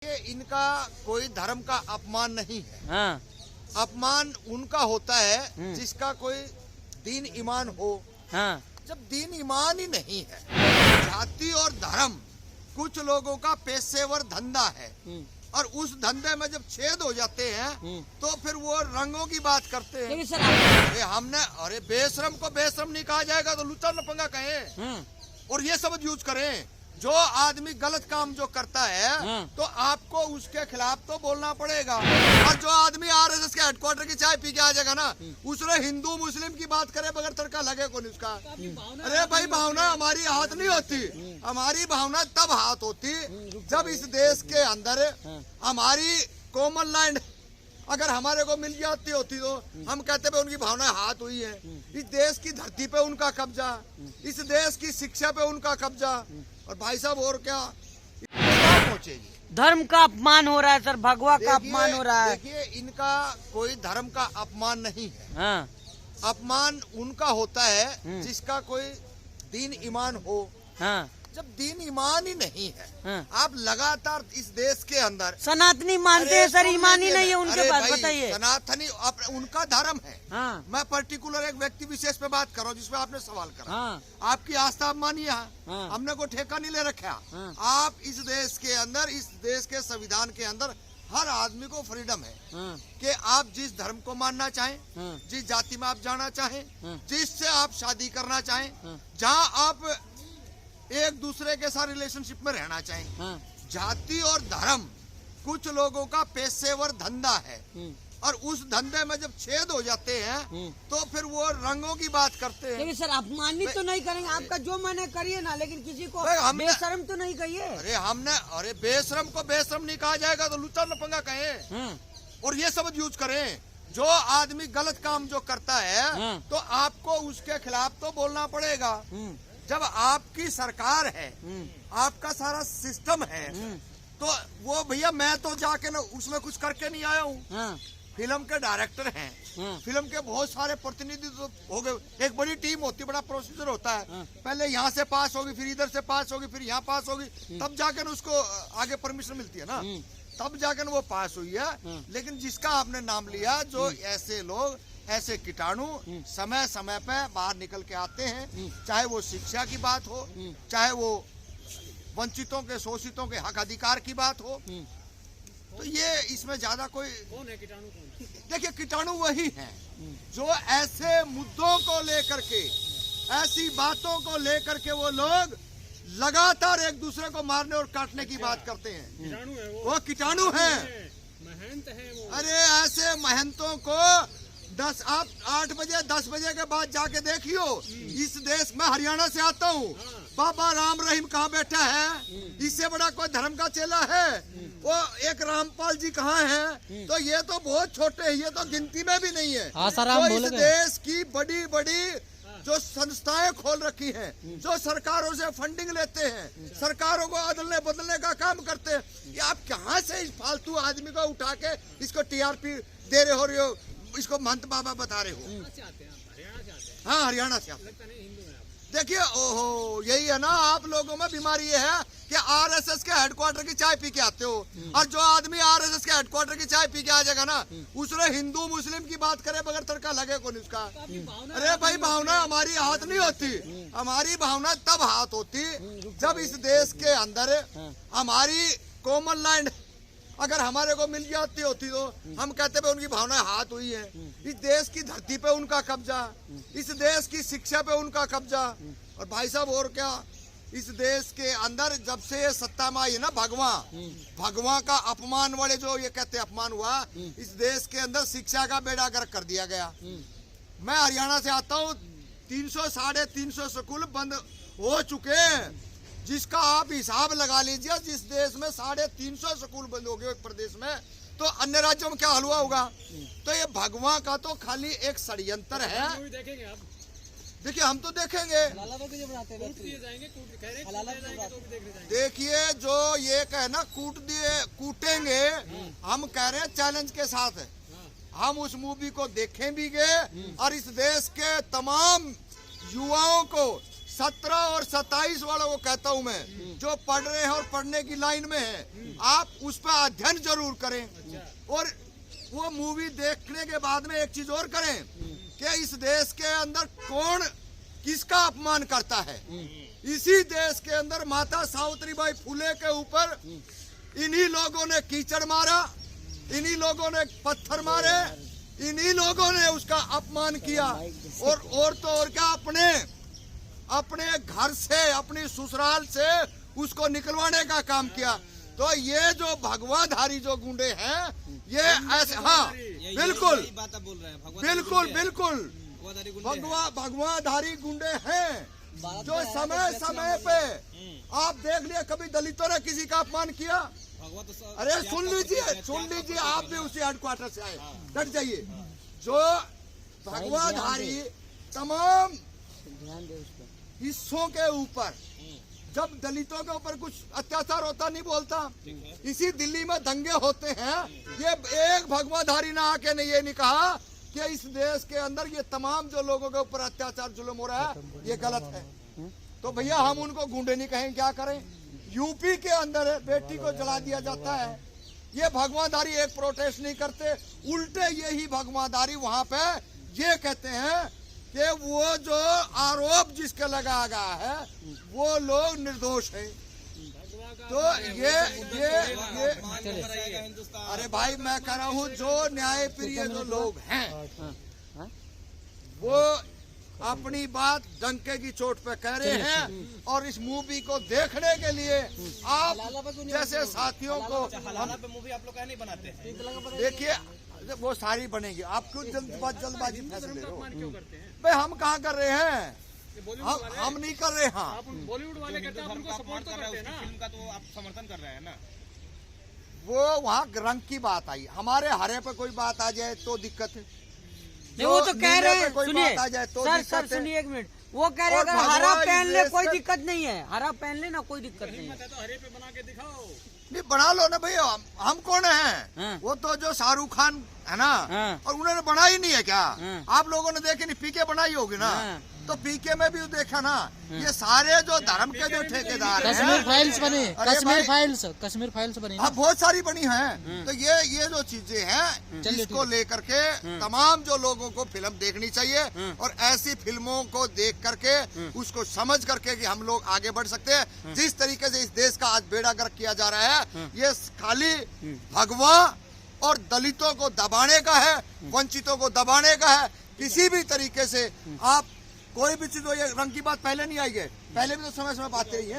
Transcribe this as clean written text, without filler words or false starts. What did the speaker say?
ये इनका कोई धर्म का अपमान नहीं है। हाँ। अपमान उनका होता है जिसका कोई दीन ईमान हो। हाँ। जब दीन ईमान ही नहीं है, जाति और धर्म कुछ लोगों का पेशेवर धंधा है और उस धंधे में जब छेद हो जाते हैं तो फिर वो रंगों की बात करते हैं। अरे बेशरम को बेशरम नहीं कहा जाएगा तो लुच्चा लफंगा कहें और ये शब्द यूज करें। जो आदमी गलत काम जो करता है तो आपको उसके खिलाफ तो बोलना पड़ेगा। और जो आदमी आरएसएस के हेडक्वार्टर की चाय पी के आ जाएगा ना, उसने हिंदू मुस्लिम की बात करे बगैर तड़का लगे कौन उसका। अरे भाई, भावना हमारी हाथ नहीं होती। हमारी भावना तब हाथ होती जब इस देश के अंदर हमारी कॉमन लैंड अगर हमारे को मिल जाती होती तो हम कहते पे उनकी भावना हाथ हुई है। इस देश की धरती पे उनका कब्जा, इस देश की शिक्षा पे उनका कब्जा। और भाई साहब और क्या पहुंचेगी। धर्म का अपमान हो रहा है सर, भगवा का अपमान हो रहा है। देखिए, इनका कोई धर्म का अपमान नहीं है। हाँ। अपमान उनका होता है जिसका कोई दीन ईमान हो। हाँ। जब दीन ईमान ही नहीं है, आप लगातार इस देश के अंदर सनातनी मानते हैं सर, ईमान ही नहीं है उनके पास, बताइए। सनातनी उनका धर्म है। हाँ। मैं पर्टिकुलर एक व्यक्ति विशेष पे बात कर रहा हूँ जिसमें आपने सवाल करा। हाँ। आपकी आस्था आप मानिए। हमने कोई ठेका नहीं ले रखा। आप इस देश के अंदर, इस देश के संविधान के अंदर हर आदमी को फ्रीडम है कि आप जिस धर्म को मानना चाहें, जिस जाति में आप जाना चाहें, जिससे आप शादी करना चाहें, जहाँ आप एक दूसरे के साथ रिलेशनशिप में रहना चाहें। जाति और धर्म कुछ लोगों का पेशेवर धंधा है और उस धंधे में जब छेद हो जाते हैं तो फिर वो रंगों की बात करते हैं। लेकिन सर, अपमानित तो नहीं करेंगे, आपका जो मैंने करिए ना, लेकिन किसी को बेशरम तो नहीं कहिए। अरे बेशरम को बेशरम नहीं कहा जाएगा तो लुच्चा लफंगा कहें और ये शब्द यूज करें। जो आदमी गलत काम जो करता है तो आपको उसके खिलाफ तो बोलना पड़ेगा। जब आपकी सरकार है, आपका सारा सिस्टम है, तो वो भैया मैं तो जाके ना उसमें कुछ करके नहीं आया हूँ। फिल्म के डायरेक्टर हैं, फिल्म के बहुत सारे प्रतिनिधि तो हो गए। एक बड़ी टीम होती है, बड़ा प्रोसीजर होता है। पहले यहाँ से पास होगी, फिर इधर से पास होगी, फिर यहाँ पास होगी, तब जाके ना उसको आगे परमिशन मिलती है ना, तब जाके ना वो पास हुई है। लेकिन जिसका आपने नाम लिया, जो ऐसे लोग, ऐसे कीटाणु समय समय पे बाहर निकल के आते हैं, चाहे वो शिक्षा की बात हो, चाहे वो वंचितों के, शोषितों के हक अधिकार की बात हो, तो ये इसमें ज्यादा कोई कौन है कीटाणु? देखिए, कीटाणु वही हैं जो ऐसे मुद्दों को लेकर के, ऐसी बातों को लेकर के वो लोग लगातार एक दूसरे को मारने और काटने की बात करते हैं। वो कीटाणु है, महंत है वो। अरे ऐसे महंतों को 8 बजे 10 बजे के बाद जाके देखियो। इस देश में हरियाणा से आता हूँ, बाबा राम रहीम कहाँ बैठा है? इससे बड़ा कोई धर्म का चेला है? वो एक रामपाल जी कहाँ हैं? तो ये तो बहुत छोटे हैं, ये तो गिनती में भी नहीं है। तो इस देश की बड़ी बड़ी जो संस्थाएं खोल रखी हैं, जो सरकारों से फंडिंग लेते हैं, सरकारों को अदलने बदलने का काम करते हैं, ये आप कहाँ से इस फालतू आदमी को उठा के इसको टीआरपी दे रहे हो, इसको महंत बाबा बता रहे हो? हाँ, हरियाणा से। देखिए, ओहो, यही है ना, आप लोगों में बीमारी ये है कि आरएसएस के हेडक्वार्टर की चाय पी के आते हो। और जो आदमी आरएसएस के हेडक्वार्टर की चाय पी के आ जाएगा ना, उसने हिंदू मुस्लिम की बात करे बगैर तड़का लगे कौन उसका। अरे भाई, भावना हमारी हाथ नहीं होती। हमारी भावना तब हाथ होती जब इस देश के अंदर हमारी कॉमन लैंड अगर हमारे को मिल जाती होती तो हम कहते पे उनकी भावना हाथ हुई है। इस देश की धरती पे उनका कब्जा, इस देश की शिक्षा पे उनका कब्जा। और भाई साहब और क्या, इस देश के अंदर जब से ये सत्ता में आई है ना, भगवा का अपमान वाले जो ये कहते अपमान हुआ, इस देश के अंदर शिक्षा का बेड़ा गर्क कर दिया गया। मैं हरियाणा से आता हूँ, 300 साढ़े 300 स्कूल बंद हो चुके हैं, जिसका आप हिसाब लगा लीजिए। जिस देश में 350 स्कूल बंद हो गए एक प्रदेश में, तो अन्य राज्यों में क्या हाल हुआ होगा। तो ये भगवा का तो खाली एक षड्यंत्र है। देखिए, हम तो देखेंगे। देखिए, जो ये कहे ना कूटेंगे, हम कह रहे हैं चैलेंज के साथ हम उस मूवी को देखें भी गए और इस देश के तमाम युवाओं को 17 और 27 वालों को कहता हूं मैं, जो पढ़ रहे हैं और पढ़ने की लाइन में है, आप उस पर अध्ययन जरूर करें। और वो मूवी देखने के बाद में एक चीज और करें कि इस देश के अंदर कौन किसका अपमान करता है। इसी देश के अंदर माता सावित्रीबाई फुले के ऊपर इन्हीं लोगों ने कीचड़ मारा, इन्हीं लोगों ने पत्थर मारे, इन्हीं लोगों ने उसका अपमान किया। और तो और क्या, अपने घर से, अपनी ससुराल से उसको निकलवाने का काम किया। तो ये जो भगवाधारी जो गुंडे हैं, ये ऐसे, हाँ बिल्कुल बिल्कुल बिल्कुल भगवाधारी गुंडे हैं, जो समय समय पे आप देख लिया कभी दलितों ने किसी का अपमान किया। अरे सुन लीजिए, आप भी उसी हेडक्वार्टर से आए, डट जाइए। जो भगवाधारी तमाम हिस्सों के ऊपर, जब दलितों के ऊपर कुछ अत्याचार होता नहीं बोलता। इसी दिल्ली में दंगे होते हैं, ये एक भगवाधारी ने आके ने ये नहीं कहा कि इस देश के अंदर ये तमाम जो लोगों के ऊपर अत्याचार जुल्म हो रहा है ये गलत है। तो भैया हम उनको गुंडे नहीं कहें, क्या करें। यूपी के अंदर बेटी को जला दिया जाता है, ये भगवाधारी एक प्रोटेस्ट नहीं करते, उल्टे यही भगवाधारी वहां पे ये कहते हैं कि वो जो आरोप जिसके लगाया गया है वो लोग निर्दोष हैं। तो ये अरे भाई मैं कह रहा हूँ, जो न्याय प्रिय जो लोग हैं वो अपनी बात डंके की चोट पे कह रहे हैं। और इस मूवी को देखने के लिए आप जैसे साथियों को मूवी आप लोग नहीं बनाते हैं, देखिए वो सारी बनेगी। आप क्यों जल्दबाजी फैसले ले रहे हो भाई, हम कहाँ कर रहे हैं, हम नहीं कर रहे हैं। बॉलीवुड वाले कहते हैं आप उनको सपोर्ट तो करते हैं ना, फिल्म का तो आप समर्थन कर रहे हैं ना। वो वहाँ रंग की बात आई, हमारे हरे पे कोई बात आ जाए तो दिक्कत है। नहीं वो तो कह रहे हैं, सुनिए सर सुनिए एक मिनट, वो कह रहे हैं हरा पहन ले कोई दिक्कत नहीं है, हरा पहन ले ना कोई दिक्कत नहीं है। तो हरे पे बना के दिखाओ, नहीं बना लो ना भैया, हम कौन है। वो तो जो शाहरुख खान है ना, और उन्होंने बनाई नहीं है क्या, आप लोगों ने देखे नहीं, पीके बनाई होगी ना, तो पीके में भी देखा ना, ये सारे जो धर्म के जो ठेकेदार हैं, कश्मीर फाइल्स बने, कश्मीर फाइल्स बनी, हाँ बहुत सारी बनी हैं। तो ये जो चीजें हैं इसको लेकर के तमाम जो लोगों को फिल्म देखनी चाहिए, और ऐसी फिल्मों को देख करके उसको समझ करके कि हम लोग आगे बढ़ सकते हैं। जिस तरीके से इस देश का आज बेड़ा गर्क किया जा रहा है, ये खाली भगवा और दलितों को दबाने का है, वंचितों को दबाने का है। किसी भी तरीके से आप कोई भी चीज हो, ये रंग की बात पहले नहीं आई है, पहले भी तो समय समय बात रही है।